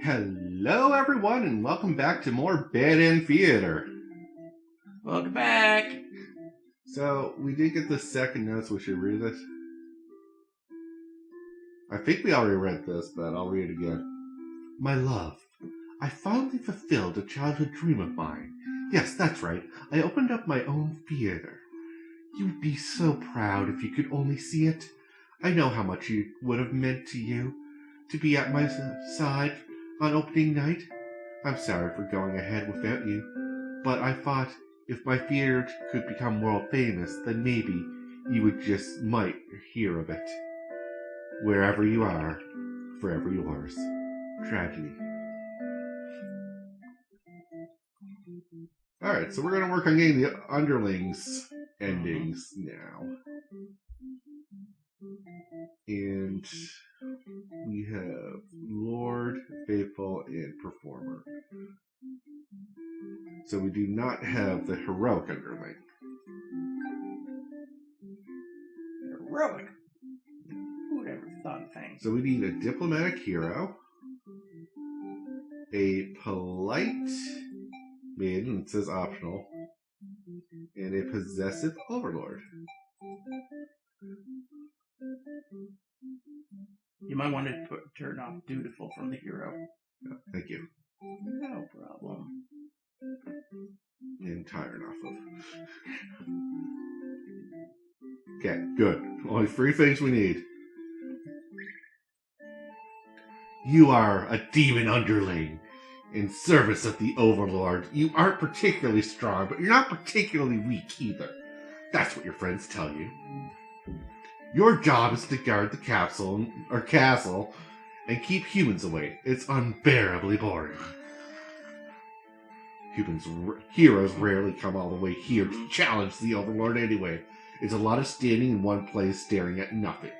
Hello everyone and welcome back to more Bed in Theater. Welcome back. So, we did get the second note, so we should read it. I think we already read this, but I'll read it again. My love, I finally fulfilled a childhood dream of mine. Yes, that's right. I opened up my own theater. You would be so proud if you could only see it. I know how much it would have meant to you to be at my side on opening night. I'm sorry for going ahead without you, but I thought if my theater could become world famous, then maybe you would just might hear of it. Wherever you are, forever yours. Tragedy. Alright, so we're going to work on getting the Underlings endings now. And we have Lord, Faithful, and Performer. So we do not have the Heroic Underling. Heroic? Who would ever thought of things? So we need a Diplomatic Hero, a Polite Maiden, it says optional, and a Possessive Overlord. You might want to turn off Dutiful from the hero. Oh, thank you. No problem. And tired off of. Okay, good. Only 3 things we need. You are a demon underling in service of the Overlord. You aren't particularly strong, but you're not particularly weak either. That's what your friends tell you. Your job is to guard the castle and keep humans away. It's unbearably boring. Heroes rarely come all the way here to challenge the Overlord anyway. It's a lot of standing in one place staring at nothing.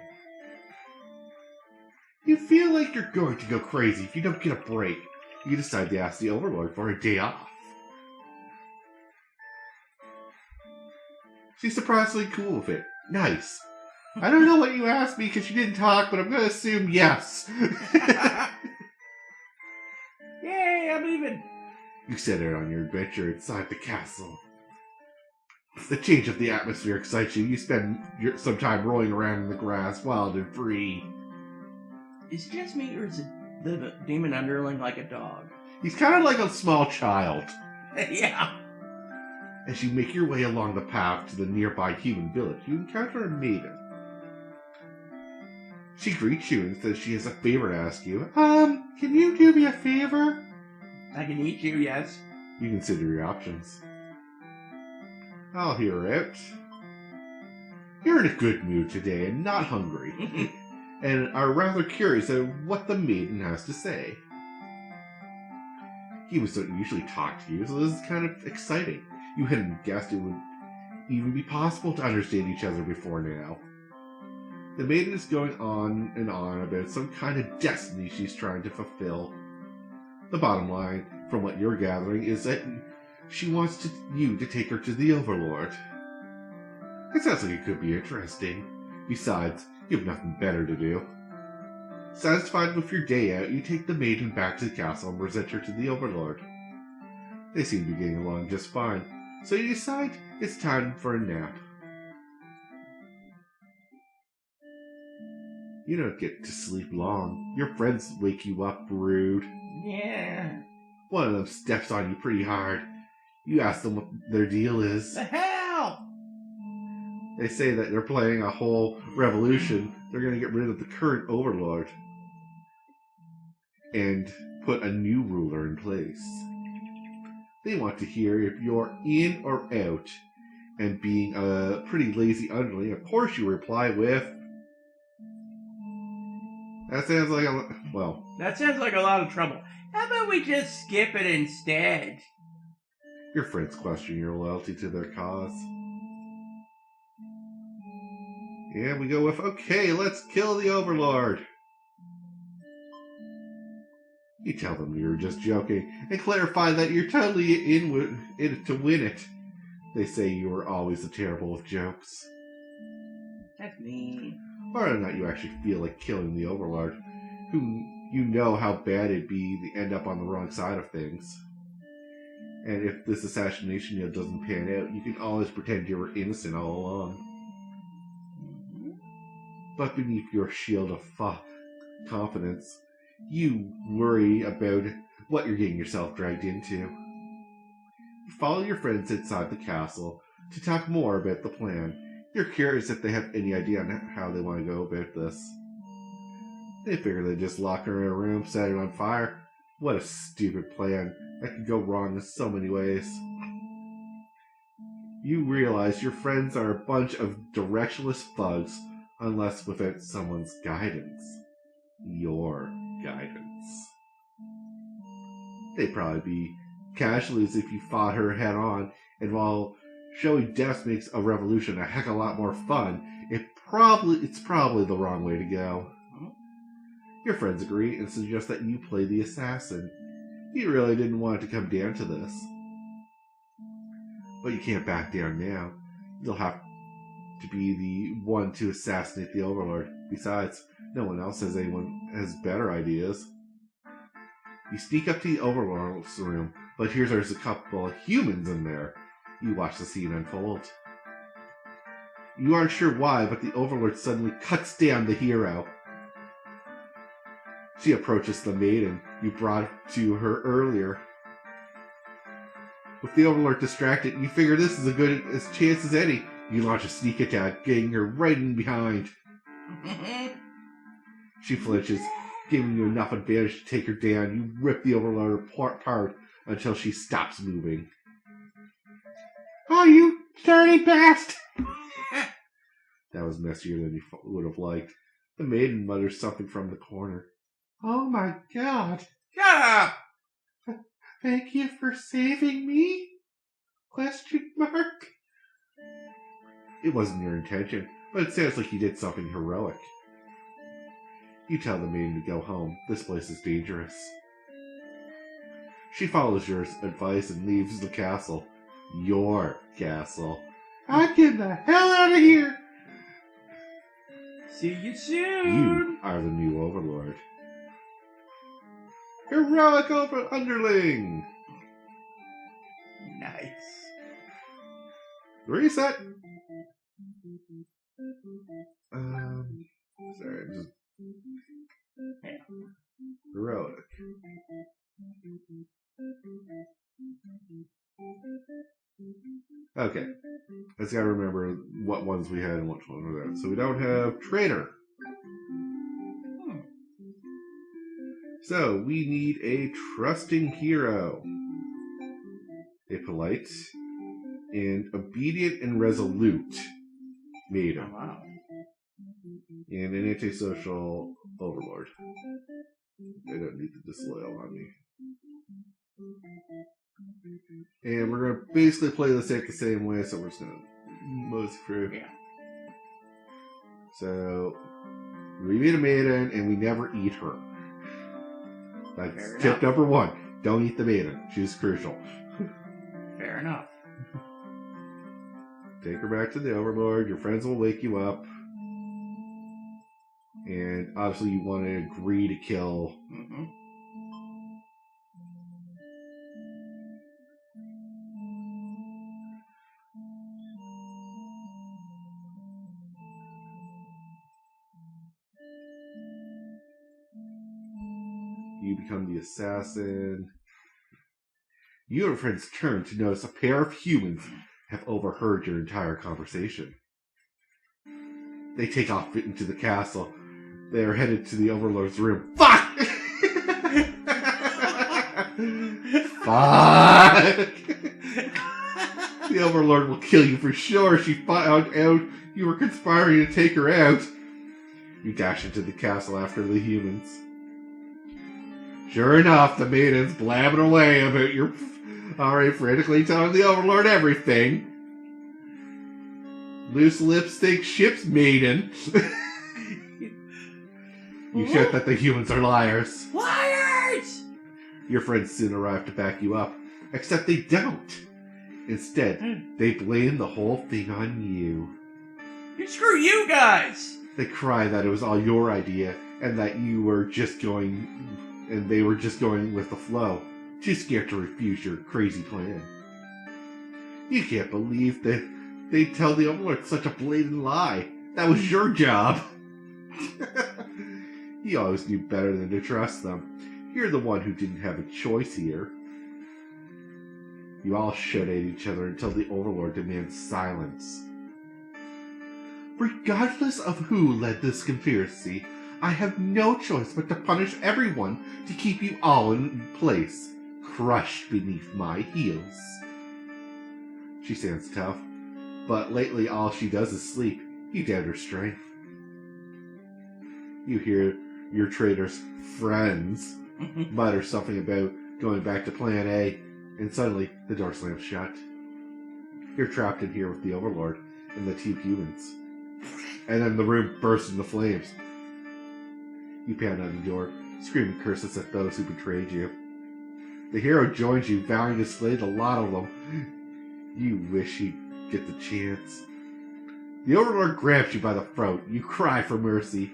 You feel like you're going to go crazy if you don't get a break. You decide to ask the Overlord for a day off. She's surprisingly cool with it. Nice. I don't know what you asked me because you didn't talk, but I'm going to assume yes. Yay, I'm even. You set out on your adventure inside the castle. The change of the atmosphere excites you. You spend some time rolling around in the grass, wild and free. Is it just me, or is the demon underling like a dog? He's kind of like a small child. Yeah. As you make your way along the path to the nearby human village, you encounter a maiden. She greets you and says she has a favor to ask you. Can you do me a favor? I can eat you, yes. You consider your options. I'll hear her out. You're in a good mood today and not hungry, and are rather curious at what the maiden has to say. Humans don't usually talk to you, so this is kind of exciting. You hadn't guessed it would even be possible to understand each other before now. The maiden is going on and on about some kind of destiny she's trying to fulfill. The bottom line, from what you're gathering, is that she wants you to take her to the Overlord. It sounds like it could be interesting. Besides, you have nothing better to do. Satisfied with your day out, you take the maiden back to the castle and present her to the Overlord. They seem to be getting along just fine, so you decide it's time for a nap. You don't get to sleep long. Your friends wake you up rude. Yeah. One of them steps on you pretty hard. You ask them what their deal is. The hell? They say that they're planning a whole revolution. They're going to get rid of the current Overlord and put a new ruler in place. They want to hear if you're in or out. And being a pretty lazy underling, of course you reply with, that sounds like That sounds like a lot of trouble. How about we just skip it instead? Your friends question your loyalty to their cause. And we go with, okay, let's kill the Overlord. You tell them you're just joking and clarify that you're totally in it to win it. They say you are always so terrible with jokes. That's mean. Whether or not you actually feel like killing the Overlord, who You know how bad it'd be to end up on the wrong side of things. And if this assassination doesn't pan out, you can always pretend you were innocent all along. But beneath your shield of confidence, you worry about what you're getting yourself dragged into. You follow your friends inside the castle to talk more about the plan. You're curious if they have any idea on how they want to go about this. They figure they'd just lock her in a room, set it on fire. What a stupid plan. That could go wrong in so many ways. You realize your friends are a bunch of directionless thugs, unless without someone's guidance. Your guidance. They'd probably be casualties if you fought her head on, and while showing death makes a revolution a heck of a lot more fun, it's probably the wrong way to go. Your friends agree and suggest that you play the assassin. You really didn't want it to come down to this. But you can't back down now. You'll have to be the one to assassinate the Overlord. Besides, no one else has better ideas. You sneak up to the Overlord's room, but here's there's a couple of humans in there. You watch the scene unfold. You aren't sure why, but the Overlord suddenly cuts down the hero. She approaches the maiden you brought to her earlier. With the Overlord distracted, you figure this is as good a chance as any. You launch a sneak attack, getting her right in behind. She flinches, giving you enough advantage to take her down. You rip the Overlord apart until she stops moving. Oh, you dirty bastard! That was messier than you would have liked. The maiden mutters something from the corner. Oh my god. Shut up! Thank you for saving me? Question mark. It wasn't your intention, but it sounds like you did something heroic. You tell the maiden to go home. This place is dangerous. She follows your advice and leaves the castle. Your castle. I'm getting the hell out of here! See you soon! You are the new Overlord. Heroic Underling! Nice. Reset! Sorry, I'm just... Heroic. Okay. I just gotta remember what ones we had and which ones were there. So we don't have Traitor. So we need a trusting hero. A polite and obedient and resolute maiden. Oh, wow. And an antisocial overlord. They don't need the disloyal on me. And we're going to basically play this out the same way, so we're just going to mosey through. Yeah. So, we meet a maiden and we never eat her. That's Fair tip enough. number one. Don't eat the maiden. She's crucial. Fair enough. Take her back to the Overlord. Your friends will wake you up. And obviously you want to agree to kill. Mm-hmm. You become the assassin. You and friends turn to notice a pair of humans have overheard your entire conversation. They take off into the castle. They are headed to the Overlord's room. Fuck! Fuck! The Overlord will kill you for sure. She found out you were conspiring to take her out. You dash into the castle after the humans. Sure enough, the maiden's blabbing away about your... Alright, frantically telling the Overlord everything. Loose lipstick ship's maiden. You shout that the humans are liars. Liars! Your friends soon arrive to back you up, except they don't. Instead, they blame the whole thing on you. Screw you guys! They cry that it was all your idea, and that you were just going, and they were just going with the flow, too scared to refuse your crazy plan. You can't believe that they tell the Overlord such a blatant lie. That was your job. You always knew better than to trust them. You're the one who didn't have a choice here. You all shout at each other until the Overlord demands silence. Regardless of who led this conspiracy, I have no choice but to punish everyone to keep you all in place, crushed beneath my heels. She sounds tough, but lately all she does is sleep. You doubt her strength. You hear your traitor's friends mutter something about going back to Plan A, and suddenly the door slams shut. You're trapped in here with the Overlord and the 2 humans. And then the room bursts into flames. You pound on the door, screaming curses at those who betrayed you. The hero joins you, vowing to slay the lot of them. You wish he'd get the chance. The Overlord grabs you by the throat. You cry for mercy.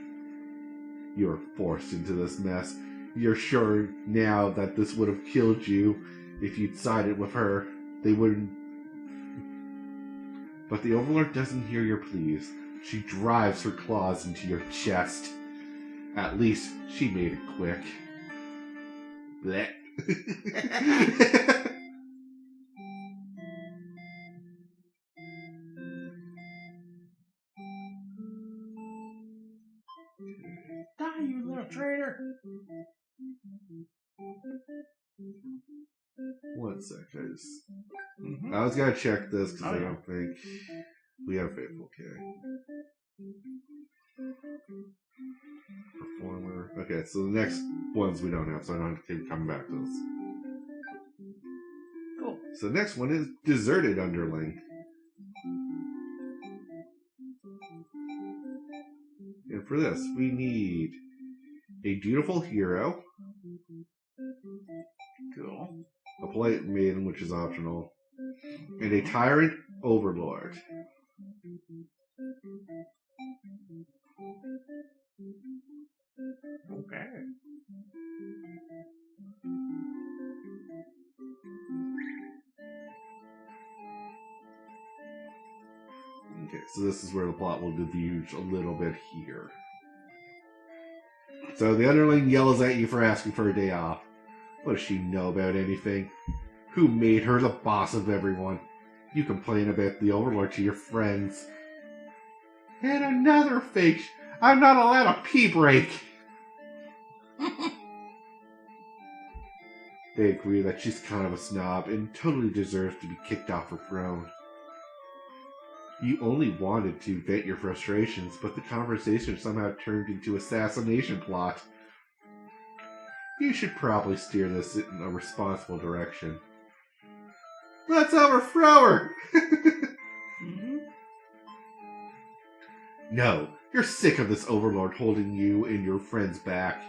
You are forced into this mess. You're sure now that this would have killed you if you'd sided with her. They wouldn't. But the Overlord doesn't hear your pleas. She drives her claws into your chest. At least she made it quick. Blech. Die, you little traitor! One sec, guys. I was gonna check this because I yeah. don't think we have a faithful king. Performer. Okay, so the next ones we don't have, so I don't have to keep coming back to this. Cool. So the next one is Deserted Underling. And for this, we need a dutiful hero, Cool. a polite maiden, which is optional, and a tyrant overlord. Okay. Okay, so this is where the plot will diverge a little bit here. So the underling yells at you for asking for a day off. What does she know about anything? Who made her the boss of everyone? You complain about the Overlord to your friends. And another fake. I'm not allowed a pee break. They agree that she's kind of a snob and totally deserves to be kicked off her throne. You only wanted to vent your frustrations, but the conversation somehow turned into assassination plot. You should probably steer this in a responsible direction. Let's overthrow her! No, you're sick of this Overlord holding you and your friends back.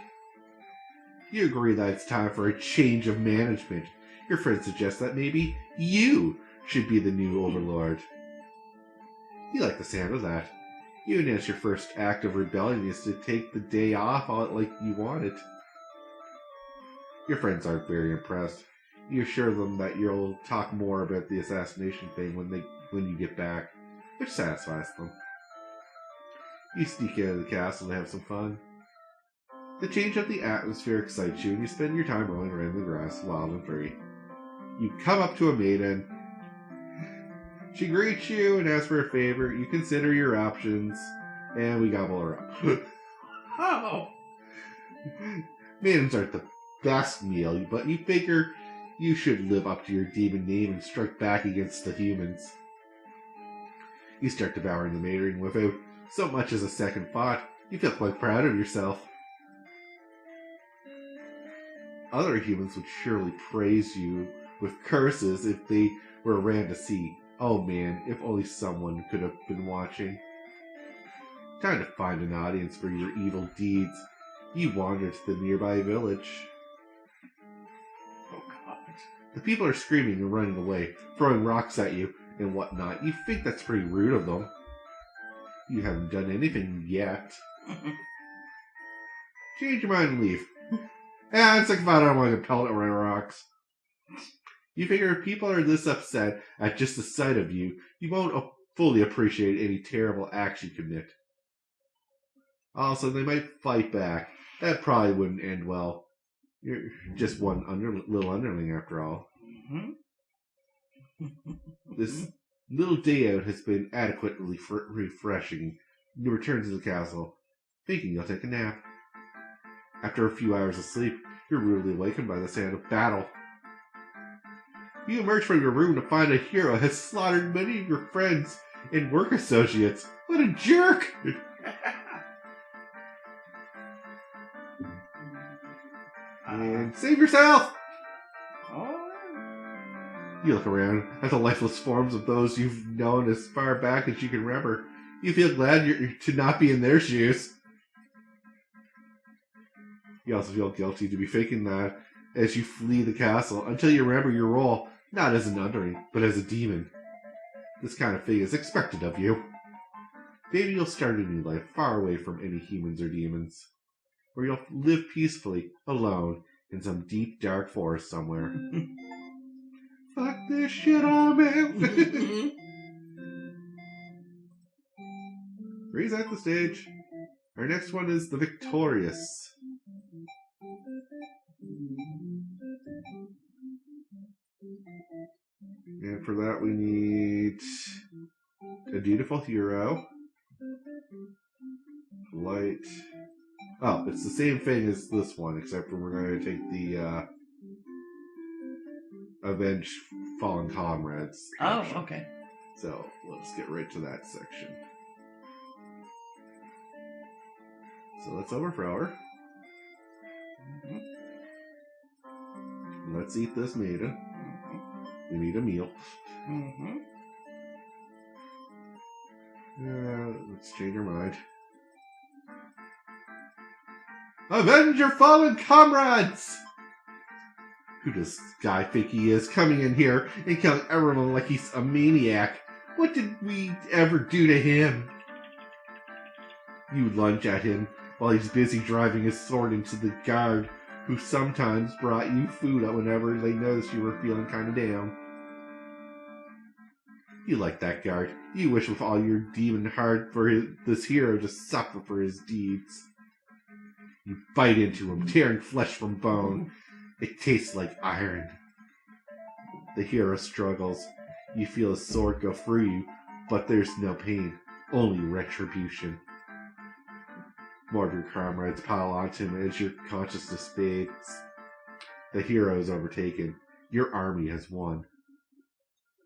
You agree that it's time for a change of management. Your friends suggest that maybe you should be the new Overlord. You like the sound of that. You announce your first act of rebellion is to take the day off like you wanted. Your friends aren't very impressed. You assure them that you'll talk more about the assassination thing when you get back, which satisfies them. You sneak out of the castle to have some fun. The change of the atmosphere excites you, and you spend your time rolling around in the grass, wild and free. You come up to a maiden. She greets you and asks for a favor. You consider your options, and we gobble her up. Oh! Maidens aren't the best meal, but you figure you should live up to your demon name and strike back against the humans. You start devouring the maiden without so much as a second thought. You feel quite proud of yourself. Other humans would surely praise you with curses if they were around to see. Oh man, if only someone could have been watching. Time to find an audience for your evil deeds. You wander to the nearby village. Oh god. The people are screaming and running away, throwing rocks at you and whatnot. You think that's pretty rude of them. You haven't done anything yet. change your mind and leave. It's like if I don't want to pellet around rocks. You figure if people are this upset at just the sight of you, you won't fully appreciate any terrible acts you commit. Also, they might fight back. That probably wouldn't end well. You're just one little underling after all. This little day out has been adequately refreshing. You return to the castle, thinking you'll take a nap. After a few hours of sleep, you're rudely awakened by the sound of battle. You emerge from your room to find a hero has slaughtered many of your friends and work associates. What a jerk! And save yourself! You look around at the lifeless forms of those you've known as far back as you can remember. You feel glad to not be in their shoes. You also feel guilty to be faking that as you flee the castle until you remember your role, not as an underling, but as a demon. This kind of thing is expected of you. Maybe you'll start a new life far away from any humans or demons, where you'll live peacefully, alone, in some deep, dark forest somewhere. Fuck this shit, man. Reset the stage. Our next one is the Victorious. And for that we need a dutiful hero. Light. Oh, it's the same thing as this one, except for we're going to take the Avenge Fallen Comrades. Oh, okay. So let's get right to that section. So let's overthrow her. Let's eat this maiden. We need a meal. Let's change our mind. Avenge your fallen comrades! Who does this guy think he is, coming in here and killing everyone like he's a maniac? What did we ever do to him? You lunge at him while he's busy driving his sword into the guard, who sometimes brought you food whenever they noticed you were feeling kind of down. You like that guard. You wish with all your demon heart for this hero to suffer for his deeds. You bite into him, tearing flesh from bone. It tastes like iron. The hero struggles. You feel his sword go through you, but there's no pain, only retribution. More of your comrades pile onto him as your consciousness fades. The hero is overtaken. Your army has won.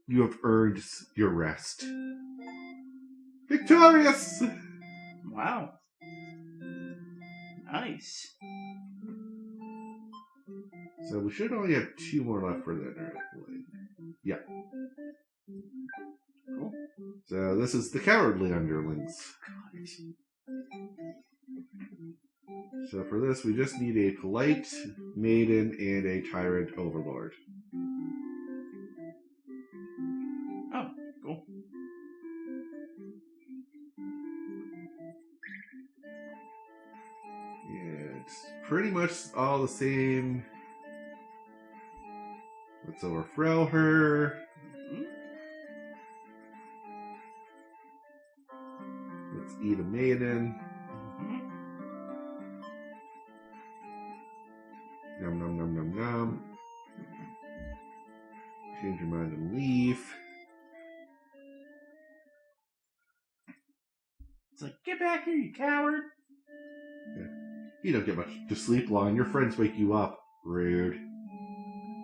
You have earned your rest. Victorious! Wow. Nice. So we should only have 2 more left for that. Yeah. Cool. So this is the Cowardly Underlings. So for this, we just need a polite maiden and a tyrant overlord. Oh, cool. Yeah, it's pretty much all the same. Let's overthrow her. Let's eat a maiden. Nom nom nom nom nom. Change your mind and leave. It's like, get back here, you coward. Yeah. You don't get much to sleep long. Your friends wake you up. Rude.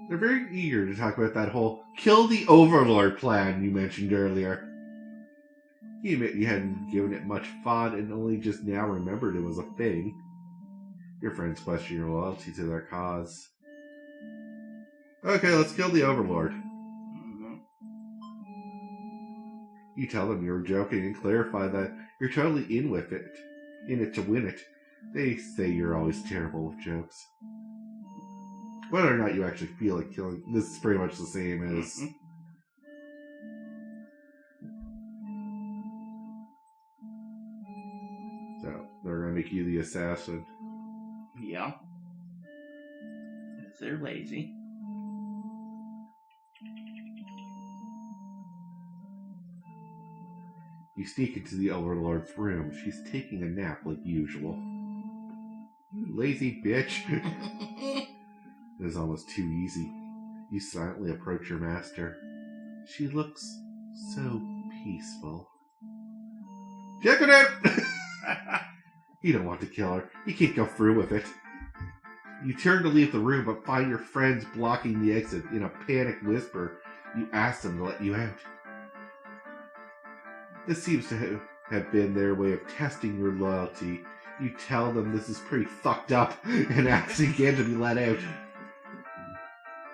They're very eager to talk about that whole kill the Overlord plan you mentioned earlier. You admit you hadn't given it much thought and only just now remembered it was a thing. Your friends question your loyalty to their cause. Okay, let's kill the Overlord. You tell them you were joking and clarify that you're totally in it to win it. They say you're always terrible with jokes. Whether or not you actually feel like killing, this is pretty much the same as... So, they're going to make you the assassin. Yeah. Because they're lazy. You sneak into the Overlord's room. She's taking a nap like usual. You lazy bitch. It is almost too easy. You silently approach your master. She looks so peaceful. Check it out! You don't want to kill her. You can't go through with it. You turn to leave the room, but find your friends blocking the exit. In a panicked whisper, you ask them to let you out. This seems to have been their way of testing your loyalty. You tell them this is pretty fucked up and ask again to be let out.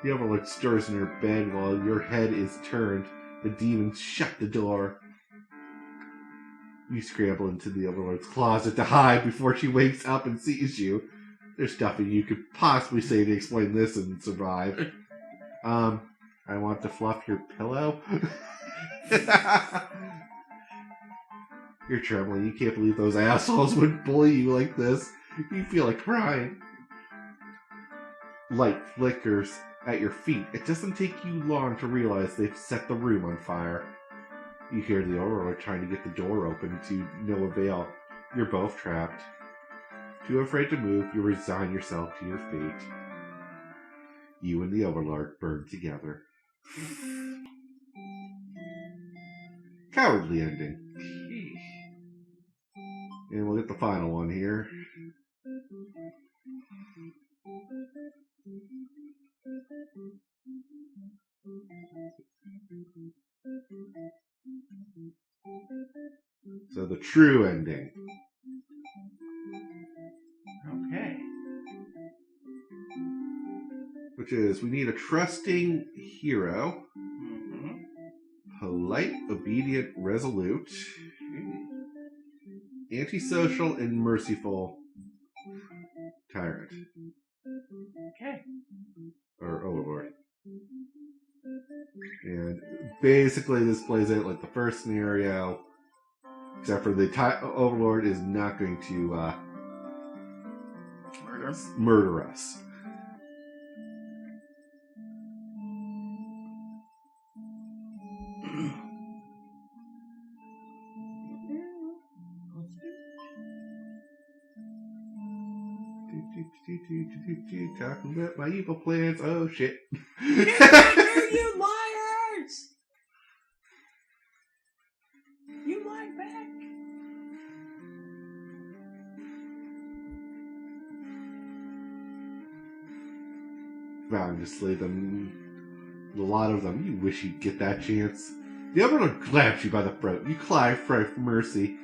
The Overlord stirs in her bed while your head is turned. The demons shut the door. You scramble into the Overlord's closet to hide before she wakes up and sees you. There's nothing you could possibly say to explain this and survive. I want to fluff your pillow. You're trembling. You can't believe those assholes would bully you like this. You feel like crying. Light flickers at your feet. It doesn't take you long to realize they've set the room on fire. You hear the Overlord trying to get the door open to no avail. You're both trapped. Too afraid to move, you resign yourself to your fate. You and the Overlord burn together. Cowardly ending. And we'll get the final one here. So the true ending. Okay. Which is, we need a trusting hero. Mm-hmm. Polite, obedient, resolute. Antisocial and merciful tyrant. Okay. Or Overlord. And basically this plays out like the first scenario, except for the Overlord is not going to murder us. Talking about my evil plans. Oh shit. Get back here, you liars! You lie back. Vowing to slay them. A lot of them. You wish you'd get that chance. The Overlord grabs you by the throat. You cry for mercy.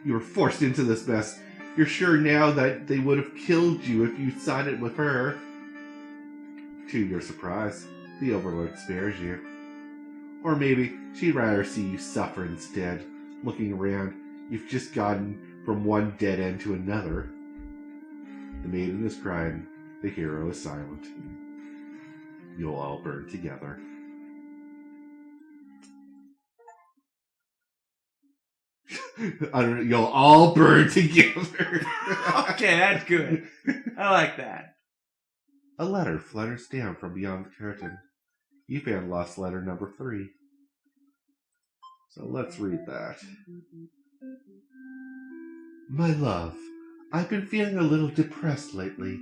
You were forced into this mess. You're sure now that they would have killed you if you sided with her. To your surprise, the Overlord spares you. Or maybe she'd rather see you suffer instead. Looking around, you've just gotten from one dead end to another. The maiden is crying. The hero is silent. You'll all burn together. You'll all burn together. Okay, that's good. I like that. A letter flutters down from beyond the curtain. You found lost letter number 3. So let's read that. My love, I've been feeling a little depressed lately.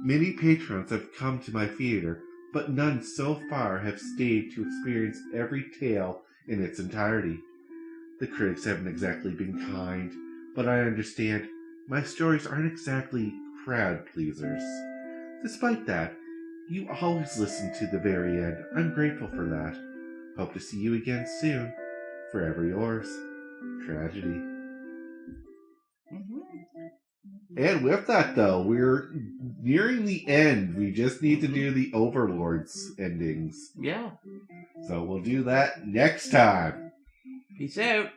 Many patrons have come to my theater, but none so far have stayed to experience every tale in its entirety. The critics haven't exactly been kind, but I understand my stories aren't exactly crowd pleasers. Despite that, you always listen to the very end. I'm grateful for that. Hope to see you again soon. Forever yours, Tragedy. Mm-hmm. And with that, though, we're nearing the end. We just need to do the Overlord's endings. Yeah. So we'll do that next time. Peace out.